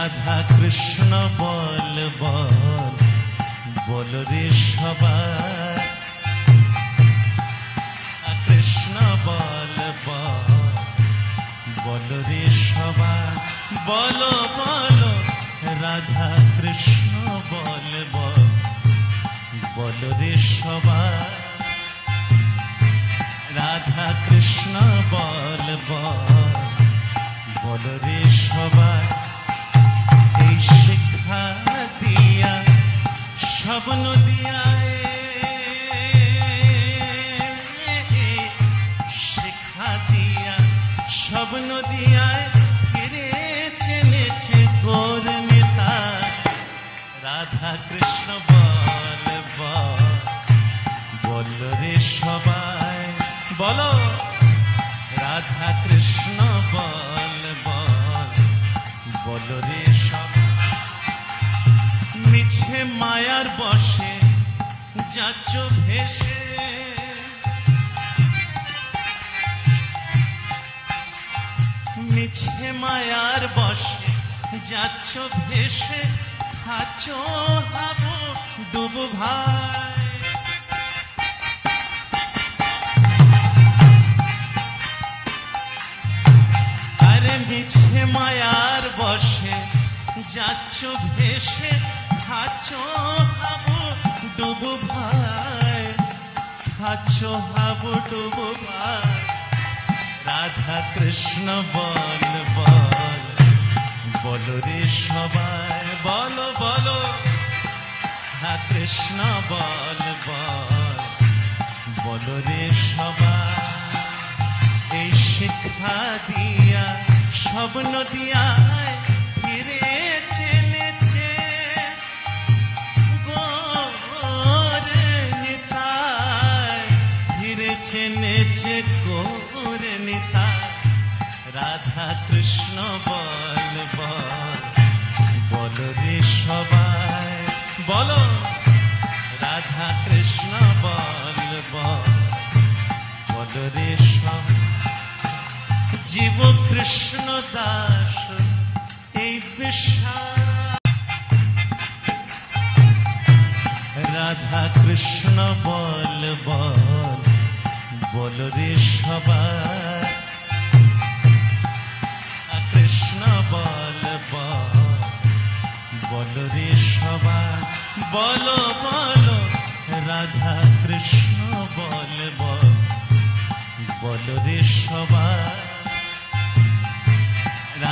রাধা কৃষ্ণ বল বল বল রে সবাই, কৃষ্ণ বল বল বল রে সবাই, বলো বলো রাধা কৃষ্ণ বল বল বল রে সবাই, রাধা কৃষ্ণ বল বল বল রে সবাই। এই শিক্ষা দিয়া স্বপ্ন দিয়া, শিক্ষা দিয়া স্বপ্ন দিয়া ফিরে চেনেছে গোর নেতা। রাধা কৃষ্ণ বল বল বল রে সবাই, বলো রাধা কৃষ্ণ বল বল বল রে সবাই। মিছে মায়ার বসে যাচ্ছ ভেসে, মিছে মায়ার বসে যাচ্ছ ভেসে, খাচ্ছ হাবু ডুবু ভাই। আরে মিছে মায়ার বসে যাচ্ছ ভেসে, খাচ্ছ হাবু ডুবু ভাই, খাচ্ছ হাবু ডুবু ভাই। রাধা কৃষ্ণ বল বল বল রে সবাই, বলো বলো রাধা কৃষ্ণ বল বল বল রে সবাই। এই শিক্ষা দিয়া স্বপ্ন দিয়া ফিরে চেনেছে গোর নিতাই, ফিরে চেনেছে গোর নিতাই। রাধা কৃষ্ণ বল বল বল রে সবাই, বলো রাধা কৃষ্ণ বল বল বল রে সবাই। জীব কৃষ্ণ দাস এই বিশ্বাস, রাধা কৃষ্ণ বল বল বল রে সবাই, কৃষ্ণ বল বল বল রে সবাই, বলো বলো রাধা কৃষ্ণ বল বল বল রে সবাই।